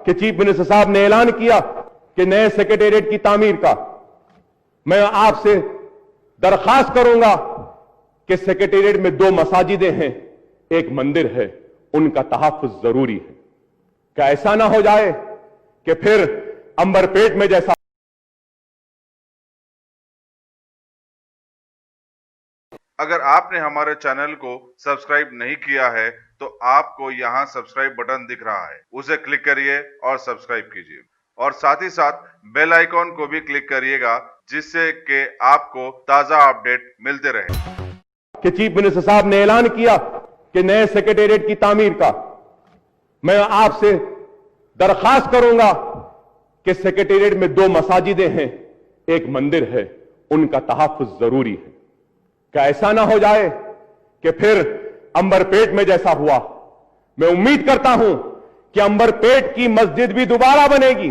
कि chief minister साहब ने ऐलान किया कि नए सेक्रेटेरिएट की तामीर का मैं आपसे दरखास्त करूंगा कि सेक्रेटेरिएट में 2 मसाजिदें हैं, एक मंदिर है, उनका तहफ्फुज जरूरी है। क्या ऐसा ना हो जाए कि फिर अंबरपेट में जैसा। अगर आपने हमारे चैनल को सब्सक्राइब नहीं किया है तो आपको यहाँ सब्सक्राइब बटन दिख रहा है, उसे क्लिक करिए और सब्सक्राइब कीजिए और साथ ही साथ बेल आइकॉन को भी क्लिक करिएगा जिससे कि आपको ताजा अपडेट मिलते रहे। कि चीफ मिनिस्टर साहब ने ऐलान किया कि नए सेक्रेटेरिएट की तामीर का मैं आपसे दरखास्त करूंगा कि सेक्रेटेरिएट में 2 मसाजिदें हैं, एक मंदिर है, उनका तहफ्फुज जरूरी है। क्या ऐसा ना हो जाए कि फिर अंबरपेट में जैसा हुआ। मैं उम्मीद करता हूं कि अंबरपेट की मस्जिद भी दोबारा बनेगी।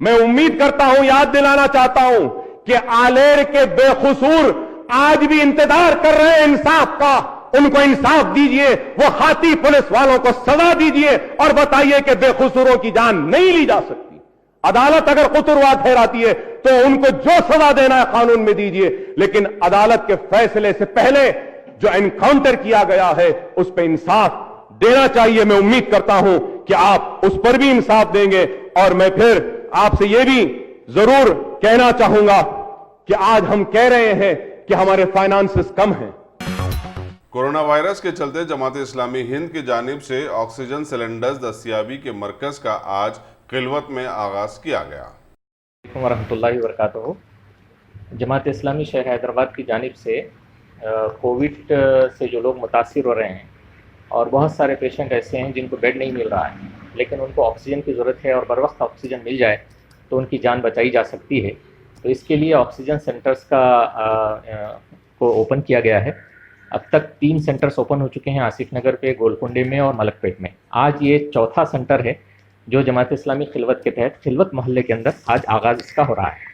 मैं उम्मीद करता हूं, याद दिलाना चाहता हूं कि आलेर के बेकसूर आज भी इंतजार कर रहे हैं इंसाफ का। उनको इंसाफ दीजिए, वो हाथी पुलिस वालों को सजा दीजिए और बताइए कि बेकसूरों की जान नहीं ली जा सकती। अदालत अगर कसूरवार ठहराती है तो उनको जो सजा देना है कानून में दीजिए, लेकिन अदालत के फैसले से पहले जो एनकाउंटर किया गया है उस पर इंसाफ देना चाहिए। मैं उम्मीद करता हूं कि आप उस पर भी इंसाफ देंगे। और मैं फिर आपसे यह भी जरूर कहना चाहूंगा कि आज हम कह रहे हैं कि हमारे फाइनेंसेस कम हैं। कोरोना वायरस के चलते जमात इस्लामी हिंद की जानिब से ऑक्सीजन सिलेंडर्स दस्तयाबी के मरकज का आज खिलवत में आगाज किया गया। वरहमतुल्लाहि वबरकातुहू। जमात इस्लामी शहर हैदराबाद की जानिब से कोविड से जो लोग मुतासिर हो रहे हैं और बहुत सारे पेशेंट ऐसे हैं जिनको बेड नहीं मिल रहा है, लेकिन उनको ऑक्सीजन की ज़रूरत है और बर वक्त ऑक्सीजन मिल जाए तो उनकी जान बचाई जा सकती है। तो इसके लिए ऑक्सीजन सेंटर्स को ओपन किया गया है। अब तक 3 सेंटर्स ओपन हो चुके हैं, आसिफ नगर पे, गोलकुंडे में और मलकपेट में। आज ये चौथा सेंटर है जो जमात इस्लामी खिलवत के तहत खिलवत मोहल्ले के अंदर आज आगाज़ इसका हो रहा है।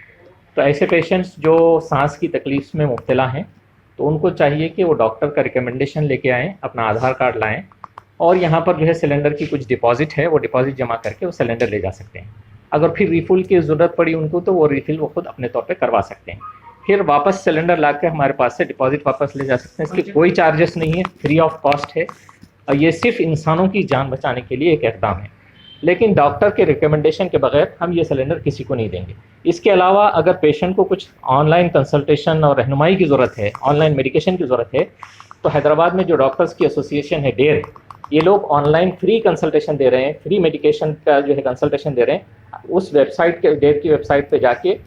तो ऐसे पेशेंट्स जो सांस की तकलीफ में मुब्तला हैं तो उनको चाहिए कि वो डॉक्टर का रिकमेंडेशन लेके आएँ, अपना आधार कार्ड लाएँ और यहाँ पर जो है सिलेंडर की कुछ डिपॉजिट है वो डिपॉजिट जमा करके वो सिलेंडर ले जा सकते हैं। अगर फिर रिफ़िल की ज़रूरत पड़ी उनको तो वो रिफ़िल वो खुद अपने तौर पे करवा सकते हैं। फिर वापस सिलेंडर ला के हमारे पास से डिपॉजिट वापस ले जा सकते हैं। इसके कोई चार्जेस नहीं है, फ्री ऑफ कॉस्ट है और ये सिर्फ इंसानों की जान बचाने के लिए एक इक़दाम है। लेकिन डॉक्टर के रिकमेंडेशन के बगैर हम ये सिलेंडर किसी को नहीं देंगे। इसके अलावा अगर पेशेंट को कुछ ऑनलाइन कंसल्टेशन और रहनुमाई की ज़रूरत है, ऑनलाइन मेडिकेशन की ज़रूरत है, तो हैदराबाद में जो डॉक्टर्स की एसोसिएशन है डेर, ये लोग ऑनलाइन फ्री कंसल्टेशन दे रहे हैं, फ्री मेडिकेशन का जो है कंसल्टेशन दे रहे हैं। उस वेबसाइट के डेर की वेबसाइट पे जाके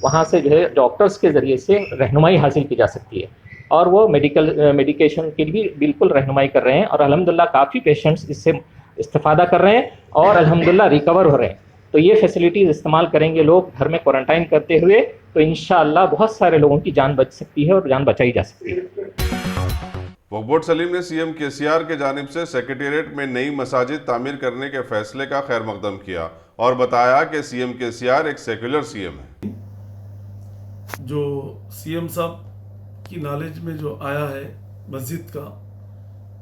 वहाँ से जो है डॉक्टर्स के ज़रिए से रहनुमाई हासिल की जा सकती है और वो मेडिकेशन की भी बिल्कुल रहनुमाई कर रहे हैं और अल्हम्दुलिल्लाह काफ़ी पेशेंट्स इससे इस्तेफादा कर रहे हैं और अल्हम्दुलिल्लाह रिकवर हो रहे हैं। तो ये फैसिलिटीज़ इस्तेमाल करेंगे लोग घर में क्वारंटाइन करते हुए तो इंशाअल्लाह बहुत सारे लोगों की जान बच सकती है और जान बचाई जा सकती है। वक्फ बोर्ड सलीम ने सीएम केसीआर के जानिब से सेक्रेटेरिएट में नई मसाजिद तामीर करने के फैसले का खैर मकदम किया और बताया कि सीएम केसीआर एक सेक्युलर सीएम है। जो सीएम साहब की नॉलेज में जो आया है मस्जिद का,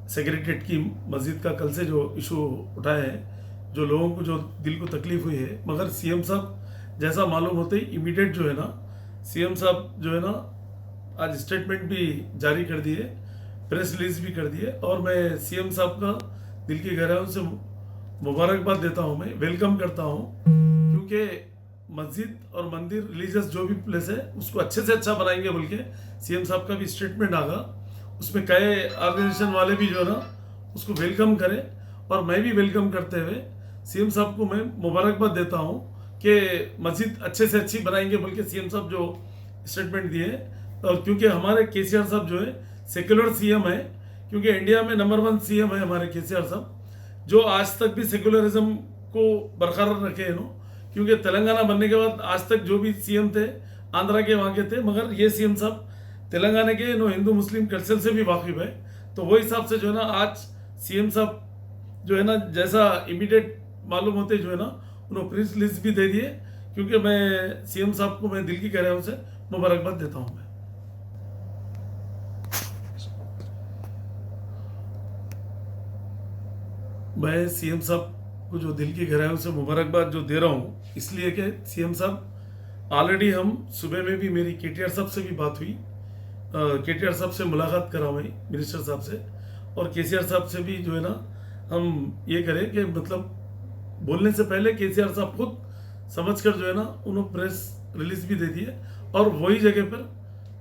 सेक्रेटेरिएट की मस्जिद का कल से जो इशू उठाए हैं, जो लोगों को जो दिल को तकलीफ हुई है, मगर सीएम साहब जैसा मालूम होते ही इमीडिएट जो है ना सीएम साहब जो है ना आज स्टेटमेंट भी जारी कर दिए, प्रेस रिलीज भी कर दिए और मैं सीएम साहब का दिल की गहराइयों से मुबारकबाद देता हूँ, मैं वेलकम करता हूँ, क्योंकि मस्जिद और मंदिर रिलीजियस जो भी प्लेस है उसको अच्छे से अच्छा बनाएंगे बोल के सीएम साहब का भी स्टेटमेंट आगा। उसमें कई ऑर्गेनाइजेशन वाले भी जो है ना उसको वेलकम करें और मैं भी वेलकम करते हुए सीएम साहब को मैं मुबारकबाद देता हूँ कि मस्जिद अच्छे से अच्छी बनाएंगे बोल के सीएम साहब जो स्टेटमेंट दिए। और क्योंकि हमारे केसीआर साहब जो है सेक्युलर सीएम है, क्योंकि इंडिया में नंबर 1 सीएम है हमारे केसीआर साहब, जो आज तक भी सेक्युलरिज्म को बरकरार रखे हैं नो। क्योंकि तेलंगाना बनने के बाद आज तक जो भी सीएम थे आंध्रा के वहाँ के थे, मगर ये सीएम साहब तेलंगाना के नो हिंदू मुस्लिम कल्चर से भी वाकिफ है। तो वो हिसाब से जो है ना आज सीएम साहब जो है ना जैसा इमीडिएट मालूम होते जो है ना उन्होंने प्रेस रिलीज भी दे दिए, क्योंकि मैं सीएम साहब को मैं दिल की गहराइयों से मुबारकबाद देता हूँ। मैं सीएम साहब को जो दिल की गहराइयों से मुबारकबाद जो दे रहा हूँ, इसलिए कि सीएम साहब ऑलरेडी हम सुबह में भी मेरी केटीआर साहब से भी बात हुई, केटीआर साहब से मुलाकात करा हुई मिनिस्टर साहब से, और केसीआर साहब से भी जो है ना हम ये करें कि मतलब बोलने से पहले केसीआर साहब खुद समझकर जो है ना उन्होंने प्रेस रिलीज भी दे दी है, और वही जगह पर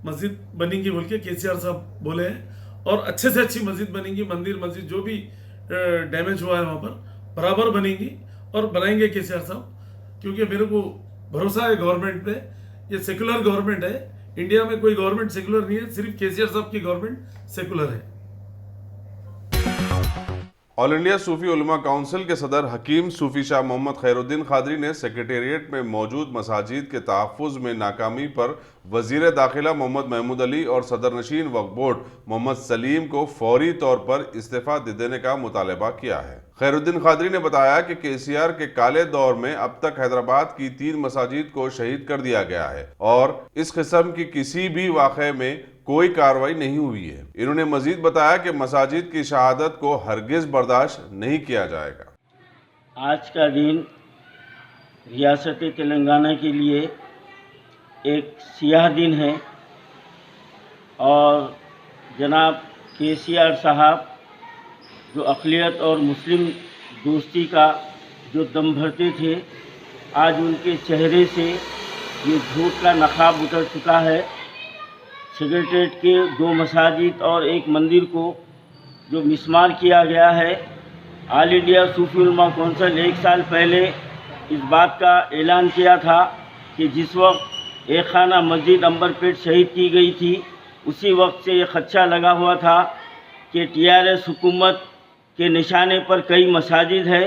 मस्जिद बनेंगी बोल के केसीआर साहब बोले हैं, और अच्छे से अच्छी मस्जिद बनेंगी, मंदिर मस्जिद जो भी डैमेज हुआ है वहाँ पर बराबर बनेंगी और बनाएंगे केसीआर साहब, क्योंकि मेरे को भरोसा है गवर्नमेंट पे। ये सेकुलर गवर्नमेंट है, इंडिया में कोई गवर्नमेंट सेकुलर नहीं है, सिर्फ केसीआर साहब की गवर्नमेंट सेकुलर है। ऑल इंडिया सूफी उलमा काउंसिल के सदर हकीम सूफी शाह मोहम्मद खैरुद्दीन खादरी ने सेक्रेटेरिएट में मौजूद मसाजिद के तहफ़्फ़ुज़ में नाकामी पर वज़ीर दाखिला मोहम्मद महमूद अली और सदर नशीन वक्फ बोर्ड मोहम्मद सलीम को फौरी तौर पर इस्तीफ़ा दे देने का मुतालबा किया है। खैरुद्दीन खादरी ने बताया कि केसीआर के काले दौर में अब तक हैदराबाद की 3 मसाजिद को शहीद कर दिया गया है और इस किस्म की किसी भी वाक़े में कोई कार्रवाई नहीं हुई है। इन्होंने मजीद बताया कि मसाजिद की शहादत को हरगिज़ बर्दाश्त नहीं किया जाएगा। आज का दिन रियासत तेलंगाना के लिए एक सियाह दिन है और जनाब केसीआर साहब जो अक़लियत और मुस्लिम दोस्ती का जो दम भरते थे, आज उनके चेहरे से ये झूठ का नकाब उतर चुका है। सेक्रेटेरिएट के 2 मसाजिद और 1 मंदिर को जो मिसमार किया गया है, ऑल इंडिया सूफी उलमा काउंसिल 1 साल पहले इस बात का ऐलान किया था कि जिस वक्त एक खाना मस्जिद अंबरपेट शहीद की गई थी, उसी वक्त से ये खदशा लगा हुआ था कि टीआरएस हुकूमत के निशाने पर कई मसाजिद है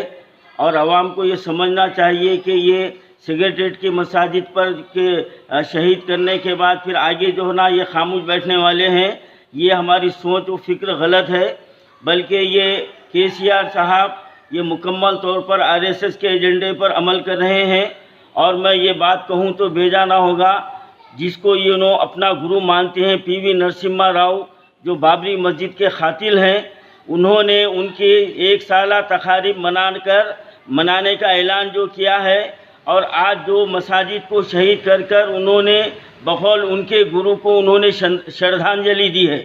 और आवाम को ये समझना चाहिए कि ये सेक्रेटेरिएट की मसाजिद पर के शहीद करने के बाद फिर आगे जो है ना ये खामोश बैठने वाले हैं। ये हमारी सोच व फिक्र गलत है, बल्कि ये केसीआर साहब ये मुकम्मल तौर पर आरएसएस के एजेंडे पर अमल कर रहे हैं। और मैं ये बात कहूँ तो बेजाना होगा, जिसको ये नो अपना गुरु मानते हैं पीवी नरसिम्हा राव, जो बाबरी मस्जिद के कातिल हैं, उन्होंने उनकी 1 साला तकारीब मनाने का ऐलान जो किया है और आज जो मसाजिद को शहीद कर उन्होंने बकौल उनके गुरु को उन्होंने श्रद्धांजलि दी है।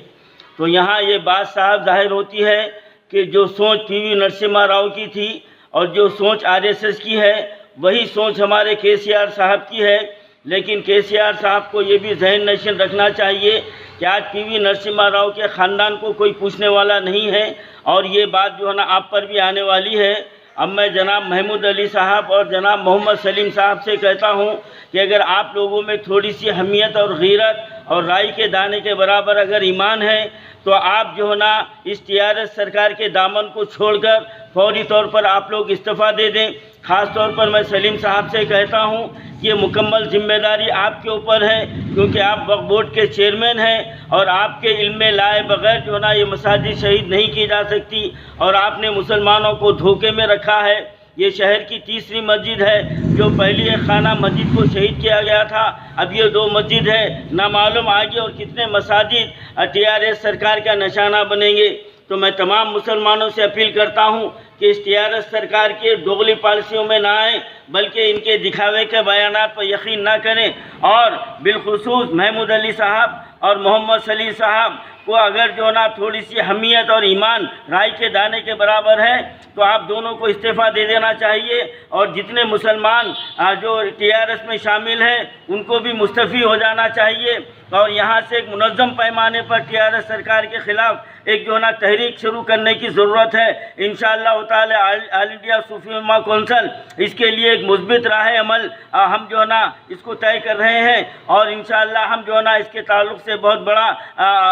तो यहाँ ये बात साफ जाहिर होती है कि जो सोच पीवी नरसिम्हा राव की थी और जो सोच आरएसएस की है, वही सोच हमारे केसीआर साहब की है। लेकिन केसीआर साहब को ये भी ज़हन नशीन रखना चाहिए कि आज पीवी नरसिम्हा राव के ख़ानदान को कोई पूछने वाला नहीं है और ये बात जो है ना आप पर भी आने वाली है। अब मैं जनाब महमूद अली साहब और जनाब मोहम्मद सलीम साहब से कहता हूं कि अगर आप लोगों में थोड़ी सी हमियत और गीरत और राई के दाने के बराबर अगर ईमान है, तो आप जो है ना इस टीआरएस सरकार के दामन को छोड़कर फौरी तौर पर आप लोग इस्तीफ़ा दे दें। ख़ास तौर पर मैं सलीम साहब से कहता हूं कि ये मुकम्मल जिम्मेदारी आपके ऊपर है, क्योंकि आप वक्फ बोर्ड के चेयरमैन हैं और आपके इल्म में लाए बगैर जो ना ये मसाजिद शहीद नहीं की जा सकती और आपने मुसलमानों को धोखे में रखा है। ये शहर की 3री मस्जिद है, जो पहली एक खाना मस्जिद को शहीद किया गया था, अब ये 2 मस्जिद है। ना मालूम आगे और कितने मसाजिद टीआरएस सरकार का निशाना बनेंगे। तो मैं तमाम मुसलमानों से अपील करता हूँ कि इस टीआरएस सरकार के दोगली पॉलिसियों में ना आए, बल्कि इनके दिखावे के बयानात पर यकीन ना करें। और बिलखुसूस महमूद अली साहब और मोहम्मद सलीम साहब को अगर जो ना थोड़ी सी हमियत और ईमान राई के दाने के बराबर है, तो आप दोनों को इस्तीफ़ा दे देना चाहिए और जितने मुसलमान जो टीआरएस में शामिल हैं उनको भी मुस्तफ़ी हो जाना चाहिए और यहाँ से एक मुनज़्ज़म पैमाने पर टीआरएस सरकार के ख़िलाफ़ एक जो है ना तहरीक शुरू करने की ज़रूरत है। इंशाअल्लाह ताला ऑल इंडिया सूफी उलमा काउंसिल इसके लिए एक मुस्बित राह अमल हम जो है ना इसको तय कर रहे हैं और इंशाअल्लाह हम जो है ना इसके ताल्लुक़ से बहुत बड़ा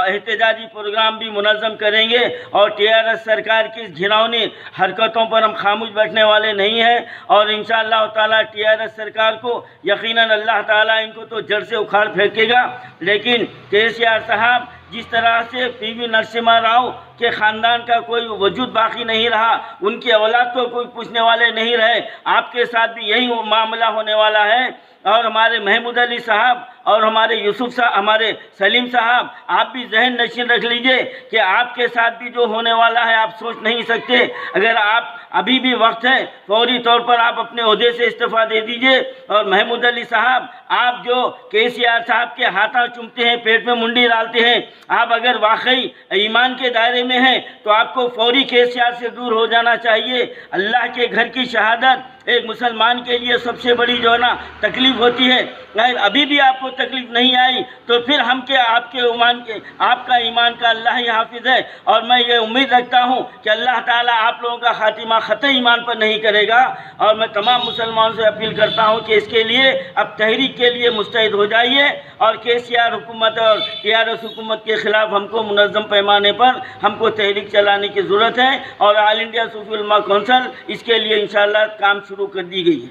एहतजाजी प्रोग्राम भी मुनज़्ज़म करेंगे और टीआरएस सरकार की घिनौनी हरकतों पर हम खामोश बैठने वाले नहीं हैं। और इंशाअल्लाह ताला टीआरएस सरकार को यकीनन अल्लाह ताला इनको तो जड़ से उखाड़ फेंकेगा। लेकिन केसीआर साहब जिस तरह से पीवी नरसिम्हा राव के ख़ानदान का कोई वजूद बाकी नहीं रहा, उनकी औलाद को कोई पूछने वाले नहीं रहे, आपके साथ भी यही मामला होने वाला है। और हमारे महमूद अली साहब और हमारे यूसुफ साहब, हमारे सलीम साहब, आप भी जहन नशीन रख लीजिए कि आपके साथ भी जो होने वाला है आप सोच नहीं सकते। अगर आप अभी भी वक्त है, फौरी तौर पर आप अपने ओहदे से इस्तीफ़ा दे दीजिए। और महमूद अली साहब, आप जो केसीआर साहब के हाथा चूमते हैं, पेट में मुंडी डालते हैं, आप अगर वाकई ईमान के दायरे में हैं तो आपको फौरी केसीआर से दूर हो जाना चाहिए। अल्लाह के घर की शहादत एक मुसलमान के लिए सबसे बड़ी जो है ना तकलीफ़ होती है। अगर अभी भी आपको तकलीफ़ नहीं आई तो फिर हम के आपके ईमान के आपका ईमान का अल्लाह ही हाफिज़ है। और मैं ये उम्मीद रखता हूँ कि अल्लाह ताला आप लोगों का खातिमा ख़त ईमान पर नहीं करेगा। और मैं तमाम मुसलमानों से अपील करता हूँ कि इसके लिए अब तहरीक के लिए मुस्तैद हो जाइए और केसीआर हुकूमत और टीआरएस हुकूमत के ख़िलाफ़ हमको मुनज़्ज़म पैमाने पर हमको तहरीक चलाने की ज़रूरत है। और ऑल इंडिया सूफी उलमा कौंसिल इसके लिए इंशाअल्लाह काम शुरू कर दी गई है।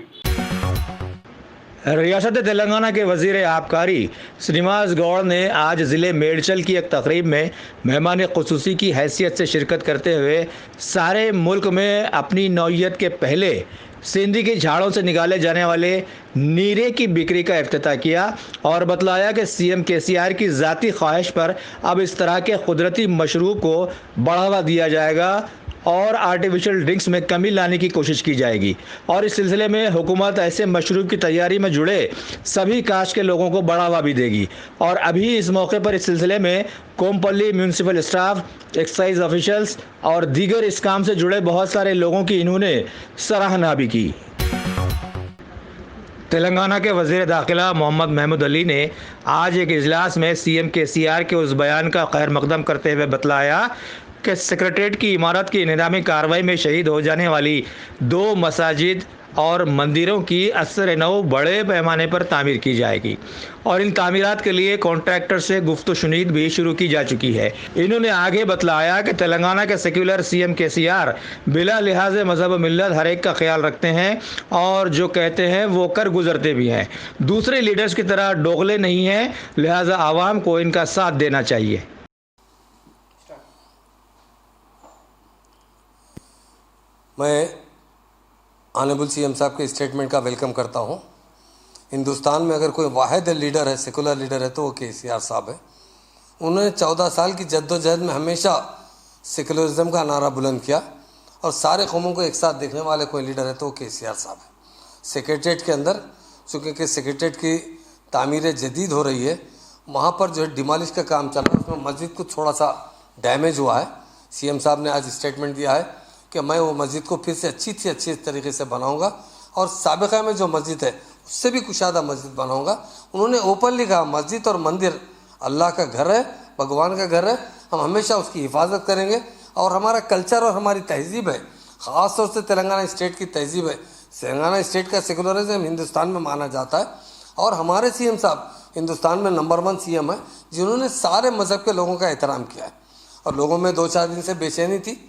रियासत तेलंगाना के वज़ीर आबकारी श्रीनिवास गौड़ ने आज ज़िले मेडचल की एक तकरीब में मेहमान ख़ुसूसी की हैसियत से शिरकत करते हुए सारे मुल्क में अपनी नौइयत के पहले सिंधी की झाड़ों से निकाले जाने वाले नीरे की बिक्री का इफ्तिताह किया और बतलाया कि सीएम केसीआर की ज़ाती ख्वाहिश पर अब इस तरह के कुदरती मशरूब को बढ़ावा दिया जाएगा और आर्टिफिशियल ड्रिंक्स में कमी लाने की कोशिश की जाएगी। और इस सिलसिले में हुकूमत ऐसे मशरूब की तैयारी में जुड़े सभी कास्ट के लोगों को बढ़ावा भी देगी। और अभी इस मौके पर इस सिलसिले में Kompally municipal staff, excise officials और दीगर इस काम से जुड़े बहुत सारे लोगों की इन्होंने सराहना भी की। तेलंगाना के वज़ीर दाखिला मोहम्मद महमूद अली ने आज एक इजलास में सीएम केसीआर के उस बयान का खैर मकदम करते हुए बतलाया कि सेक्रेटेरिएट की इमारत की इंहदामी कार्रवाई में शहीद हो जाने वाली 2 मसाजिद और मंदिरों की असर नौ बड़े पैमाने पर तामीर की जाएगी और इन तामीरात के लिए कॉन्ट्रैक्टर से गुफ्तशुनीद भी शुरू की जा चुकी है। इन्होंने आगे बतलाया कि तेलंगाना के सेक्युलर सीएम केसीआर बिला लिहाज मजहब मिल्लत हर एक का ख्याल रखते हैं और जो कहते हैं वो कर गुजरते भी हैं। दूसरे लीडर्स की तरह डोगले नहीं हैं, लिहाजा आवाम को इनका साथ देना चाहिए। मैं ऑनरेबल सीएम साहब के स्टेटमेंट का वेलकम करता हूं। हिंदुस्तान में अगर कोई वाहिद लीडर है, सेकुलर लीडर है, तो वो केसीआर साहब है। उन्होंने 14 साल की जद्दोजहद में हमेशा सेकुलरिज्म का नारा बुलंद किया और सारे कौमों को एक साथ देखने वाले कोई लीडर है तो वो केसीआर साहब है। सेक्रेटेरिएट के अंदर चूँकि सेक्रेटेरिएट की तामीर जदीद हो रही है, वहाँ पर जो है डिमोलिश का काम चल रहा है, उसमें मस्जिद को थोड़ा सा डैमेज हुआ है। सीएम साहब ने आज स्टेटमेंट दिया है कि मैं वो मस्जिद को फिर से अच्छी तरीके से बनाऊंगा और साबिक़ा में जो मस्जिद है उससे भी कुशादा मस्जिद बनाऊंगा। उन्होंने ओपनली कहा मस्जिद और मंदिर अल्लाह का घर है, भगवान का घर है, हम हमेशा उसकी हिफाजत करेंगे। और हमारा कल्चर और हमारी तहजीब है, ख़ास तौर से तेलंगाना स्टेट की तहजीब है। तेलंगाना स्टेट का सेकुलरिज्म हिंदुस्तान में माना जाता है और हमारे सीएम साहब हिंदुस्तान में नंबर 1 सीएम है जिन्होंने सारे मज़हब के लोगों का एहतराम किया है। और लोगों में 2-4 दिन से बेचैनी थी।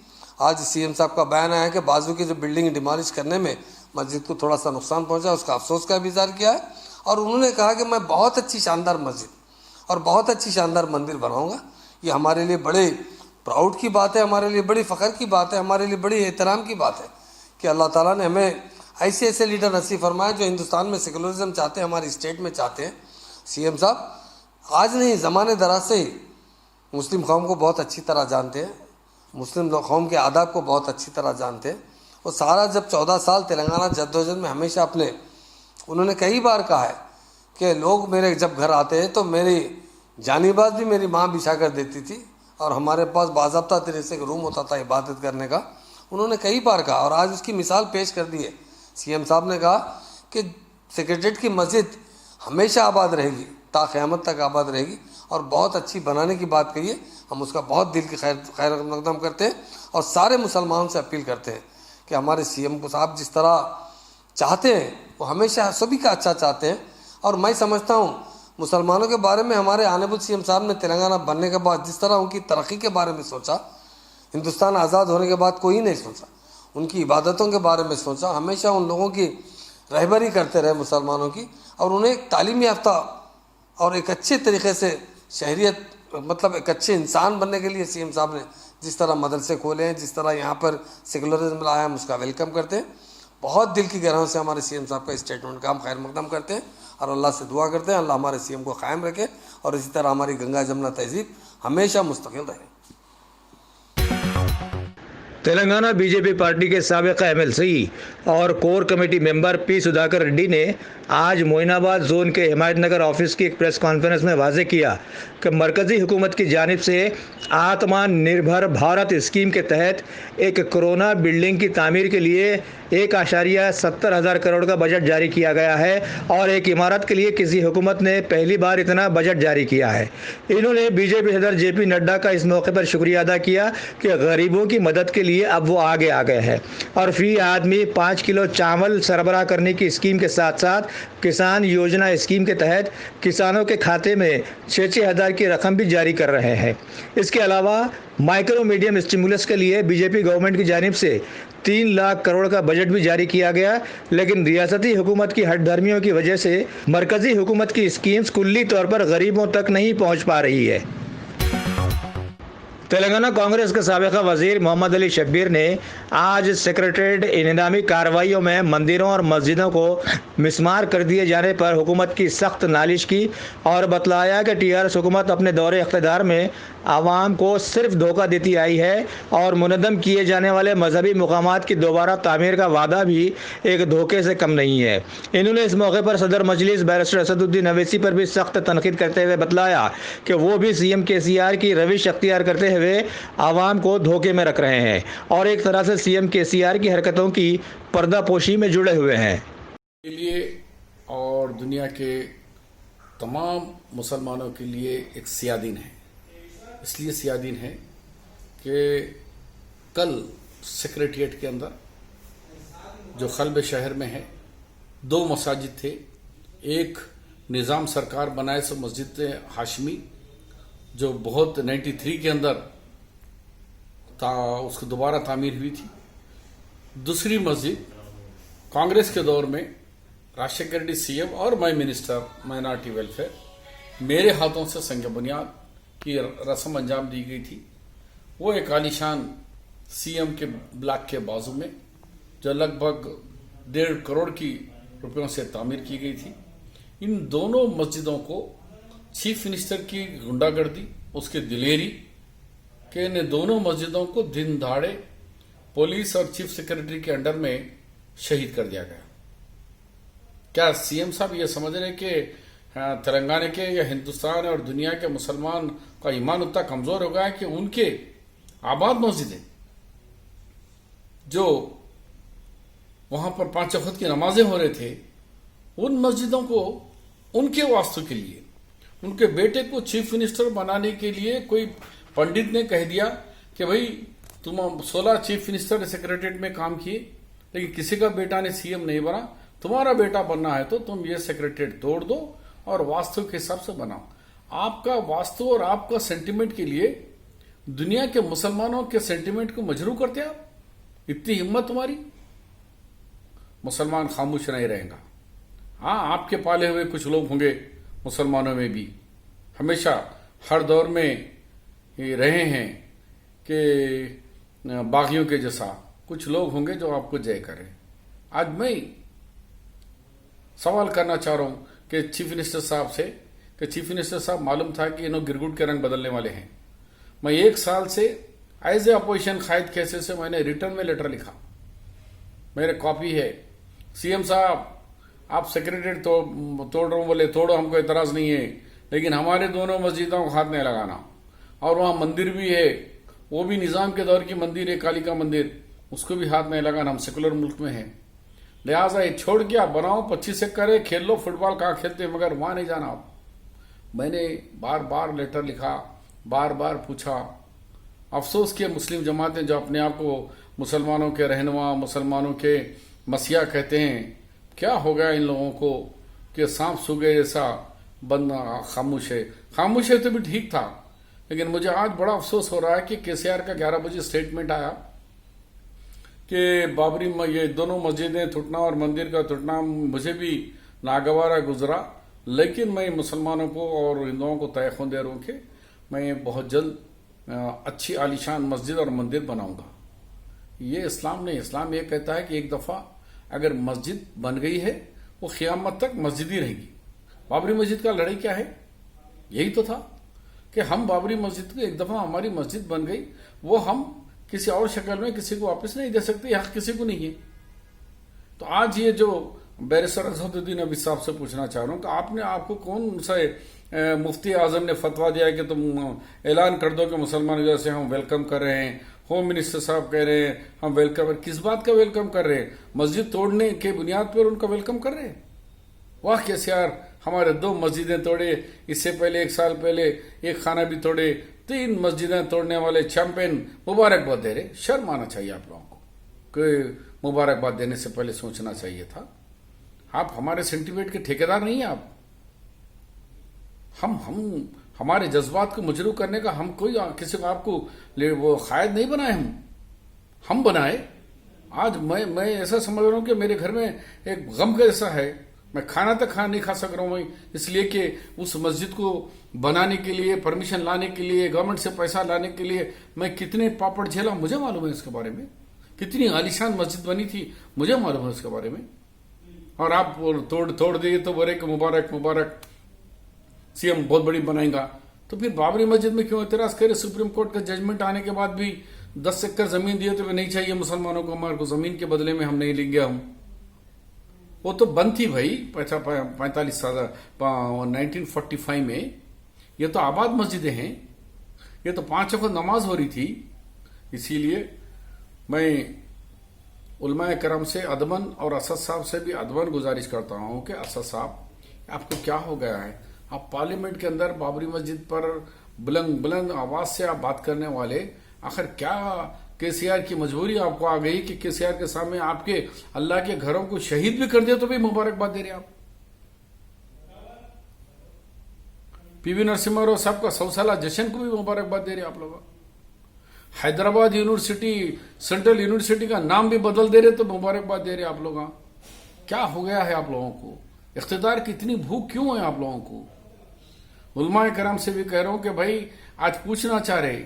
आज सीएम साहब का बयान आया कि बाजू की जो बिल्डिंग डिमोलिश करने में मस्जिद को थोड़ा सा नुकसान पहुंचा, उसका अफसोस का भी इज़हार किया है। और उन्होंने कहा कि मैं बहुत अच्छी शानदार मस्जिद और बहुत अच्छी शानदार मंदिर बनाऊंगा। ये हमारे लिए बड़े प्राउड की बात है, हमारे लिए बड़ी फ़ख्र की बात है, हमारे लिए बड़ी एहतराम की बात है कि अल्लाह ताला ने हमें ऐसे ऐसे लीडर नसीब फरमाए जो हिंदुस्तान में सेकुलरिज्म चाहते हैं, हमारी स्टेट में चाहते हैं। सीएम साहब आज नहीं, ज़माने दराज से ही मुस्लिम कौम को बहुत अच्छी तरह जानते हैं, मुस्लिम कौम के आदाब को बहुत अच्छी तरह जानते हैं। वो सारा जब 14 साल तेलंगाना जद्दोजहद में हमेशा उन्होंने कई बार कहा है कि लोग मेरे जब घर आते हैं तो मेरी जानिबाज भी मेरी माँ बिछा कर देती थी और हमारे पास बाज़ाब्ता तरीके से रूम होता था इबादत करने का। उन्होंने कई बार कहा और आज उसकी मिसाल पेश कर दी है। सीएम साहब ने कहा कि सेक्रेटेरिएट की मस्जिद हमेशा आबाद रहेगी, ता क़यामत तक आबाद रहेगी और बहुत अच्छी बनाने की बात कही है। हम उसका बहुत दिल की खैर मकदम करते हैं और सारे मुसलमानों से अपील करते हैं कि हमारे सीएम को साहब जिस तरह चाहते हैं वो हमेशा सभी का अच्छा चाहते हैं। और मैं समझता हूँ मुसलमानों के बारे में हमारे ऑनरेबल सीएम साहब ने तेलंगाना बनने के बाद जिस तरह उनकी तरक्की के बारे में सोचा, हिंदुस्तान आज़ाद होने के बाद कोई नहीं सोचा, उनकी इबादतों के बारे में सोचा, हमेशा उन लोगों की रहबरी करते रहे मुसलमानों की और उन्हें एक तालीम याफ्ता और एक अच्छे तरीके से शहरियत मतलब एक अच्छे इंसान बनने के लिए सीएम साहब ने जिस तरह मदरसे खोले हैं, जिस तरह यहाँ पर सेकुलरिज्म लाया हम उसका वेलकम करते हैं। बहुत दिल की गहराइयों से हमारे सीएम साहब का स्टेटमेंट का हम खैर मकदम करते हैं और अल्लाह से दुआ करते हैं अल्लाह हमारे सीएम को कायम रखे और इसी तरह हमारी गंगा जमुना तहजीब हमेशा मुस्तकिल रहे। तेलंगाना बीजेपी पार्टी के साबिक़ एमएलसी और core committee member P Sudhakar Reddy ने आज मोइनाबाद जोन के हिमायतनगर ऑफिस की एक प्रेस कॉन्फ्रेंस में वाजे किया कि मरकज़ी हुकूमत की जानिब से आत्मनिर्भर भारत स्कीम के तहत एक कोरोना बिल्डिंग की तामीर के लिए 1,70,000 करोड़ का बजट जारी किया गया है और एक इमारत के लिए किसी हुकूमत ने पहली बार इतना बजट जारी किया है। इन्होंने बीजेपी सदर जेपी नड्डा का इस मौके पर शुक्रिया अदा किया कि गरीबों की मदद के लिए अब वो आगे आ गए हैं और फी आदमी 5 किलो चावल सरबराह करने की स्कीम के साथ साथ किसान योजना स्कीम के तहत किसानों के खाते में 6-6 हज़ार की रकम भी जारी कर रहे हैं। इसके अलावा माइक्रो मीडियम स्टिमुलस के लिए बीजेपी गवर्नमेंट की जानिब से 3 लाख करोड़ का बजट भी जारी किया गया, लेकिन रियासती हुकूमत की हठधर्मियों की वजह से मरकजी हुकूमत की स्कीम्स कुल्ली तौर पर गरीबों तक नहीं पहुंच पा रही है। तेलंगाना कांग्रेस के साबिक़ा वज़ीर मोहम्मद अली शब्बीर ने आज सेक्रेटेरिएट इंहदामी कार्रवाइयों में मंदिरों और मस्जिदों को मिसमार कर दिए जाने पर हुकूमत की सख्त नालिश की और बतलाया कि टीआरएस हुकूमत अपने दौरे इक़्तिदार में आवाम को सिर्फ धोखा देती आई है और मुनद्दम किए जाने वाले मजहबी मुकामात की दोबारा तामीर का वादा भी एक धोखे से कम नहीं है। इन्होंने इस मौके पर सदर मजलिस बैरिस्टर असदुद्दीन अवैसी पर भी सख्त तनकीद करते हुए बतलाया कि वो भी सीएम केसीआर की रविश अख्तियार करते हुए आवाम को धोखे में रख रहे हैं और एक तरह से सीएम केसीआर की हरकतों की पर्दापोशी में जुड़े हुए हैं। के लिए और दुनिया के तमाम मुसलमानों के लिए एक सियाह दिन है। इसलिए सियाह दिन है कि कल सेक्रेटेरिएट के अंदर जो खल्ब शहर में है 2 मसाजिद थे। एक निज़ाम सरकार बनाए सो मस्जिद हाशमी जो बहुत 93 के अंदर उसको दोबारा तामीर हुई थी। दूसरी मस्जिद कांग्रेस के दौर में राजशेखर रेड्डी सीएम और मैं मिनिस्टर माइनॉरिटी वेलफेयर मेरे हाथों से संग बुनियाद की रस्म अंजाम दी गई थी। वो एक आलीशान सीएम के ब्लॉक के बाजू में जो लगभग 1.5 करोड़ की रुपयों से तामीर की गई थी। इन दोनों मस्जिदों को चीफ मिनिस्टर की गुंडागर्दी उसके दिलेरी के ने दोनों मस्जिदों को दिन दहाड़े पुलिस और चीफ सेक्रेटरी के अंडर में शहीद कर दिया गया। क्या सीएम साहब ये समझ रहे कि तेलंगाना के या हिंदुस्तान और दुनिया के मुसलमान का ईमान उतना कमजोर हो गया है कि उनके आबाद मस्जिदें जो वहां पर 5 वक्त की नमाजें हो रहे थे उन मस्जिदों को उनके वास्तु के लिए उनके बेटे को चीफ मिनिस्टर बनाने के लिए कोई पंडित ने कह दिया कि भाई तुम 16 चीफ मिनिस्टर सेक्रेटेरिएट में काम किए लेकिन किसी का बेटा ने सीएम नहीं बना, तुम्हारा बेटा बनना है तो तुम ये सेक्रेटेरिएट तोड़ दो और वास्तु के हिसाब से बनाओ। आपका वास्तु और आपका सेंटिमेंट के लिए दुनिया के मुसलमानों के सेंटिमेंट को मजरू करते आप। इतनी हिम्मत तुम्हारी। मुसलमान खामोश नहीं रहेगा। हाँ, आपके पाले हुए कुछ लोग होंगे मुसलमानों में भी हमेशा हर दौर में रहे हैं कि बागियों के जैसा कुछ लोग होंगे जो आपको जय करें। आज मैं सवाल करना चाह रहा हूं कि चीफ मिनिस्टर साहब से कि चीफ मिनिस्टर साहब मालूम था कि इन्होंने गिरगुट के रंग बदलने वाले हैं। मैं 1 साल से एज ए अपोजिशन कायद कैसे से मैंने रिटर्न में लेटर लिखा, मेरे कॉपी है। सीएम साहब आप सेक्रेटरीट तोड़ रहे हो, बोले तोड़ो, हमको एतराज नहीं है, लेकिन हमारे दोनों मस्जिदों को हाथ नहीं लगाना। और वहां मंदिर भी है, वो भी निजाम के दौर की मंदिर है, कालिका मंदिर, उसको भी हाथ नहीं लगाना। हम सेकुलर मुल्क में हैं, लिहाजा ये छोड़ के आप बनाओ, 25 एकड़ खेल लो, फुटबॉल कहाँ खेलते हैं, मगर वहां नहीं जाना आप। मैंने बार बार लेटर लिखा, बार बार पूछा। अफसोस किया मुस्लिम जमातें जो अपने आप को मुसलमानों के रहनुमा, मुसलमानों के मसीहा कहते हैं, क्या हो गया इन लोगों को कि सांप सूगे जैसा बंदा खामोश है। खामोश है तो भी ठीक था, लेकिन मुझे आज बड़ा अफसोस हो रहा है कि केसीआर का 11 बजे स्टेटमेंट आया कि बाबरी ये दोनों मस्जिदें टूटना और मंदिर का टूटना मुझे भी नागवारा गुजरा, लेकिन मैं मुसलमानों को और हिंदुओं को तयखुन दे रहा हूं कि मैं बहुत जल्द अच्छी आलीशान मस्जिद और मंदिर बनाऊंगा। ये इस्लाम नहीं। इस्लाम ये कहता है कि एक दफा अगर मस्जिद बन गई है वो क़यामत तक मस्जिद ही रहेगी। बाबरी मस्जिद का लड़ाई क्या है? यही तो था कि हम बाबरी मस्जिद को, एक दफा हमारी मस्जिद बन गई, वो हम किसी और शक्ल में किसी को वापस नहीं दे सकते, हक किसी को नहीं है। तो आज ये जो बैरिस्टर असदुद्दीन अवी साहब से पूछना चाह रहा हूं कि आपको कौन सा मुफ्ती आजम ने फतवा दिया है कि तुम ऐलान कर दो कि मुसलमान जैसे हम वेलकम कर रहे हैं। होम मिनिस्टर साहब कह रहे हैं हम वेलकम, किस बात का वेलकम कर रहे हैं? मस्जिद तोड़ने के बुनियाद पर उनका वेलकम कर रहे हैं? वाह केसीआर, हमारे 2 मस्जिदें तोड़े, इससे पहले 1 साल पहले एक खाना भी तोड़े, 3 मस्जिदें तोड़ने वाले चैंपियन मुबारकबाद दे रहे। शर्म आना चाहिए आप लोगों को कि मुबारकबाद देने से पहले सोचना चाहिए था। आप हमारे सेंटीमेंट के ठेकेदार नहीं हैं। आप हम हमारे जज्बात को मजरू करने का हम कोई किसी को आपको वो कायद नहीं बनाए, हम बनाए। आज मैं ऐसा समझ रहा हूं कि मेरे घर में एक गम का ऐसा है, मैं खाना तक नहीं खा सक रहा हूं, इसलिए कि उस मस्जिद को बनाने के लिए, परमिशन लाने के लिए, गवर्नमेंट से पैसा लाने के लिए मैं कितने पापड़ झेला मुझे मालूम है इसके बारे में। कितनी आलीशान मस्जिद बनी थी मुझे मालूम है इसके बारे में। और आप तोड़ दिए तो बोले कि मुबारक मुबारक, सीएम बहुत बड़ी बनाएगा। तो फिर बाबरी मस्जिद में क्यों एतराज करे? सुप्रीम कोर्ट का जजमेंट आने के बाद भी 10 एकड़ जमीन दिए तो नहीं चाहिए मुसलमानों को, हमारे को जमीन के बदले में हम नहीं लेंगे। हम वो तो बंद थी भाई 45 साल 1945 में। ये तो आबाद मस्जिदें हैं, ये तो 5 वक्त नमाज हो रही थी। इसीलिए मैं उलमाए करम से अदबन और असद साहब से भी अदबन गुजारिश करता हूं कि असद साहब आपको क्या हो गया है? आप पार्लियामेंट के अंदर बाबरी मस्जिद पर बुलंद आवाज से आप बात करने वाले, आखिर क्या केसीआर की मजबूरी आपको आ गई कि केसीआर के सामने आपके अल्लाह के घरों को शहीद भी कर दिया तो भी मुबारकबाद दे रहे आप? पीवी नरसिम्हा राव साहब का 100 साला जश्न को भी मुबारकबाद दे रहे आप लोग। हैदराबाद यूनिवर्सिटी, सेंट्रल यूनिवर्सिटी का नाम भी बदल दे रहे तो मुबारकबाद दे रहे आप लोग। क्या हो गया है आप लोगों को? इख्तिदार की इतनी भूख क्यों है आप लोगों को? उलमाए कराम से भी कह रहा हूं कि भाई आज पूछना चाह रहे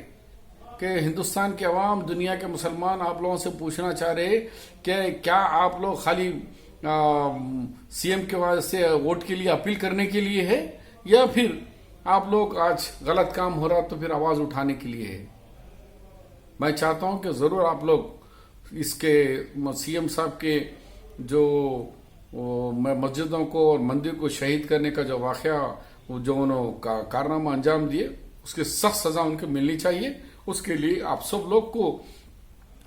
कि हिंदुस्तान के अवाम, दुनिया के मुसलमान आप लोगों से पूछना चाह रहे कि क्या आप लोग खाली सीएम के वजह से वोट के लिए अपील करने के लिए है, या फिर आप लोग आज गलत काम हो रहा तो फिर आवाज उठाने के लिए है? मैं चाहता हूं कि जरूर आप लोग इसके सीएम साहब के जो मस्जिदों को और मंदिर को शहीद करने का जो वाकया, जो उन्होंने कारनामा अंजाम दिए, उसकी सख्त सजा उनको मिलनी चाहिए। उसके लिए आप सब लोग को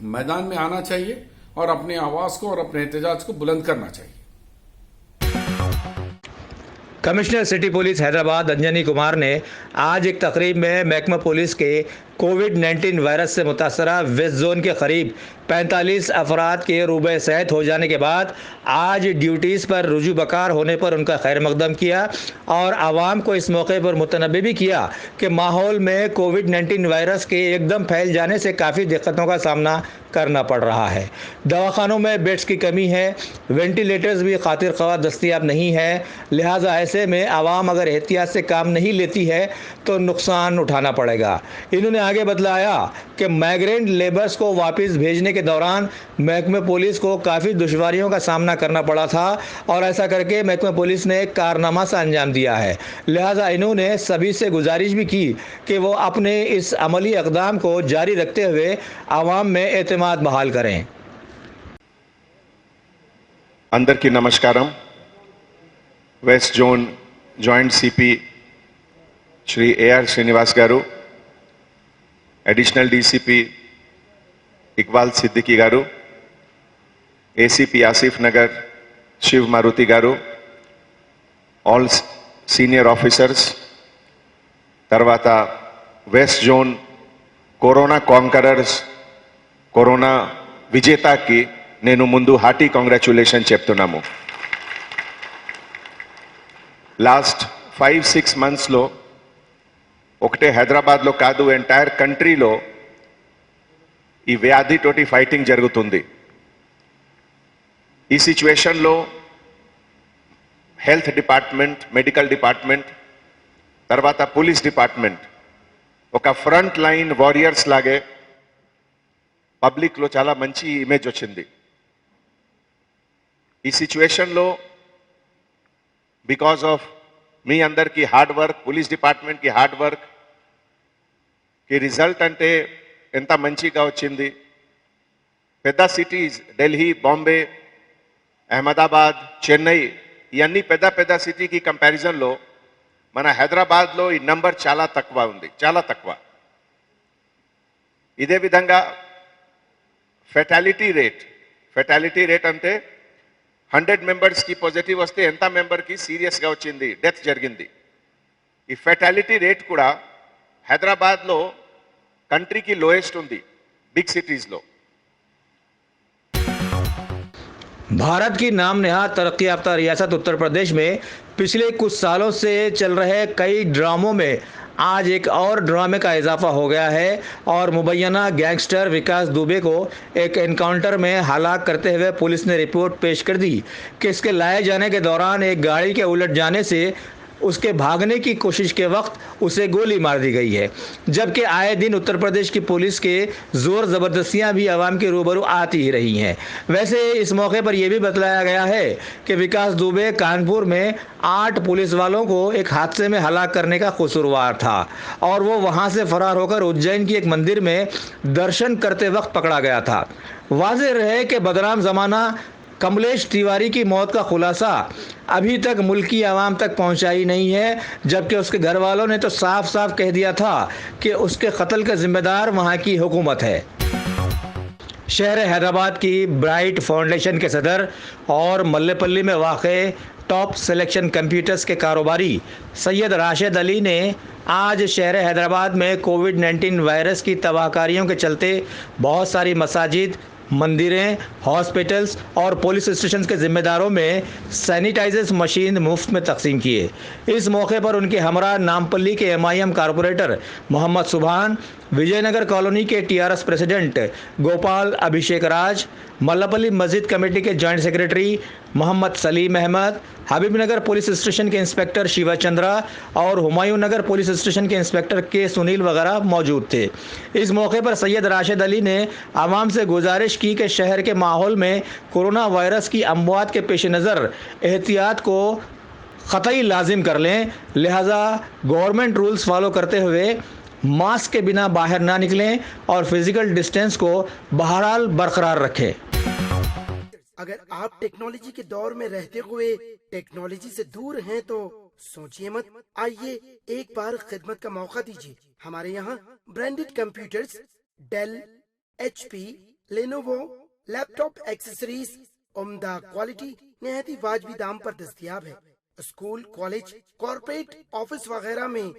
मैदान में आना चाहिए और अपनी आवाज को और अपने एहतजाज को बुलंद करना चाहिए। Commissioner city police Hyderabad Anjani Kumar ने आज एक तकरीब में महकमा पुलिस के कोविड-19 वायरस से मुतासरा वेस्ट जोन के करीब 45 अफराद के रूबे सेहत हो जाने के बाद आज ड्यूटीज़ पर रुजू बकार होने पर उनका खैर मकदम किया और आवाम को इस मौके पर मुतनब्बी भी किया कि माहौल में कोविड-19 वायरस के एकदम फैल जाने से काफ़ी दिक्कतों का सामना करना पड़ रहा है। दवाखानों में बेड्स की कमी है, वेंटिलेटर्स भी खातिर ख्वाह दस्तियाब नहीं है, लिहाजा ऐसे में आवाम अगर एहतियात से काम नहीं लेती है तो नुकसान उठाना पड़ेगा। इन्होंने आगे बतलाया कि माइग्रेंट लेबर्स को वापस भेजने के दौरान महकमे पुलिस को काफ़ी दुश्वारियों का सामना करना पड़ा था और ऐसा करके महकमे पुलिस ने एक कारनामा सा अंजाम दिया है। लिहाजा इन्होंने सभी से गुजारिश भी की कि वो अपने इस अमली इक़दाम को जारी रखते हुए आवाम में एतमाद बहाल करें। అందరికీ నమస్కారం। West zone joint CP Shri AR Srinivas garu, additional DCP Iqbal Siddiqui garu, ACP Asif Nagar Shiv Maruti garu, all senior officers, తర్వాత west zone corona conquerors, corona విజేతకి నేను ముందు హార్టీ కాంగ్రాచ్యులేషన్ చెప్తున్నాము। లాస్ట్ 5-6 మంత్స్లో ఒకటే హైదరాబాద్లో కాదు, ఎంటైర్ కంట్రీలో ఈ వ్యాధితోటి ఫైటింగ్ జరుగుతుంది। ఈ సిచ్యువేషన్లో హెల్త్ డిపార్ట్మెంట్, మెడికల్ డిపార్ట్మెంట్, తర్వాత పోలీస్ డిపార్ట్మెంట్ ఒక ఫ్రంట్ లైన్ వారియర్స్ లాగే పబ్లిక్లో చాలా మంచి ఇమేజ్ వచ్చింది। ఈ సిచ్యువేషన్లో బికాస్ ఆఫ్ మీ అందరికీ హార్డ్ వర్క్, పోలీస్ డిపార్ట్మెంట్కి హార్డ్ వర్క్ కి రిజల్ట్ అంటే ఎంత మంచిగా వచ్చింది. పెద్ద సిటీస్ ఢిల్లీ, బాంబే, అహ్మదాబాద్, చెన్నై ఇవన్నీ పెద్ద పెద్ద సిటీకి కంపారిజన్లో మన హైదరాబాద్లో ఈ నంబర్ చాలా తక్కువ ఉంది, చాలా తక్కువ. ఇదే విధంగా ఫెటాలిటీ రేట్ అంటే 100 మెంబర్స్కి పాజిటివ్ వస్తే ఎంత మెంబర్కి సీరియస్గా వచ్చింది, డెత్ జరిగింది. ఈ ఫెటాలిటీ రేట్ కూడా హైదరాబాద్లో కంట్రీకి లోయెస్ట్ ఉంది బిగ్ సిటీస్లో. भारत की नाम नेहाद तरक्की याफ्ता रियासत उत्तर प्रदेश में पिछले कुछ सालों से चल रहे कई ड्रामों में आज एक और ड्रामे का इजाफा हो गया है और मुबैना गैंगस्टर विकास दुबे को एक एनकाउंटर में हलाक करते हुए पुलिस ने रिपोर्ट पेश कर दी कि इसके लाए जाने के दौरान एक गाड़ी के उलट जाने से उसके भागने की कोशिश के वक्त उसे गोली मार दी गई है। जबकि आए दिन उत्तर प्रदेश की पुलिस के जोर ज़बरदस्तियां भी आवाम के रूबरू आती ही रही हैं। वैसे इस मौके पर यह भी बतलाया गया है कि विकास दुबे कानपुर में 8 पुलिस वालों को एक हादसे में हलाक करने का कसूरवार था और वो वहां से फरार होकर उज्जैन की एक मंदिर में दर्शन करते वक्त पकड़ा गया था। वाज़ेह रहे कि बदनाम ज़माना कमलेश तिवारी की मौत का खुलासा अभी तक मुल्की आवाम तक पहुंचा ही नहीं है, जबकि उसके घर वालों ने तो साफ साफ कह दिया था कि उसके कत्ल का जिम्मेदार वहां की हुकूमत है। शहर हैदराबाद की ब्राइट फाउंडेशन के सदर और मल्लेपल्ली में वाक़े टॉप सिलेक्शन कंप्यूटर्स के कारोबारी सैयद राशिद अली ने आज शहर हैदराबाद में कोविड-19 वायरस की तबाहकारियों के चलते बहुत सारी मसाजिद, मंदिरें, हॉस्पिटल्स और पुलिस स्टेशन के जिम्मेदारों में सैनिटाइजर्स मशीन मुफ्त में तकसीम किए। इस मौके पर उनके हमरा नामपल्ली के MIM corporator Mohammed Subhan, Vijayanagar colony के TRS प्रेसिडेंट गोपाल अभिषेक राज, मल्लापल्ली मस्जिद कमेटी के joint secretary Mohammed Salim Ahmed, Habibnagar police station के इंस्पेक्टर शिवा चंद्रा और हुमायूं नगर पुलिस स्टेशन के इंस्पेक्टर के सुनील वगैरह मौजूद थे। इस मौके पर सैयद राशिद अली ने आवाम से गुजारिश की कि शहर के माहौल में कोरोना वायरस की अमवात के पेश नज़र एहतियात को क़तई लाजिम कर लें, लिहाजा गवर्नमेंट रूल्स फॉलो करते हुए मास्क के बिना बाहर ना निकलें और फिजिकल डिस्टेंस को बहरहाल बरकरार रखें। अगर आप टेक्नोलॉजी के दौर में रहते हुए टेक्नोलॉजी से दूर हैं तो सोचिए मत, आइए एक बार खिदमत का मौका दीजिए। हमारे यहाँ branded computers Dell, HP, Lenovo, laptop accessories उम्दा क्वालिटी निहायती वाजबी दाम पर दस्तयाब है। स्कूल, कॉलेज, कॉर्पोरेट ऑफिस वगैरह में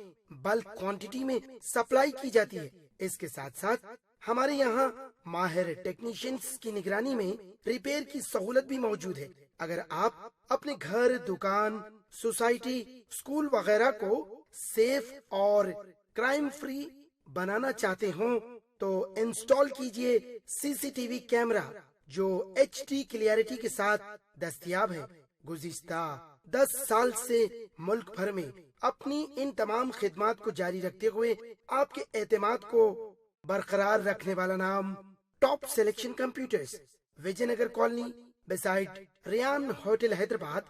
बल्क क्वांटिटी में सप्लाई की जाती है। इसके साथ साथ हमारे यहाँ माहिर टेक्नीशियंस की निगरानी में रिपेयर की सहूलत भी मौजूद है। अगर आप अपने घर, दुकान, सोसाइटी, स्कूल वगैरह को सेफ और क्राइम फ्री बनाना चाहते हो तो इंस्टॉल कीजिए CCTV कैमरा जो HD क्लियरिटी के साथ दस्तयाब है। गुज़िश्ता 10 साल से मुल्क भर में अपनी इन तमाम खिदमात को जारी रखते हुए आपके एतमाद को बरकरार रखने वाला नाम top selection computers, Vijayanagar colony beside Riyan hotel Hyderabad.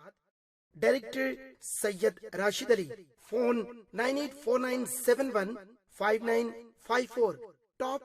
Director Syed Rashid Ali. Phone 9849715954। Top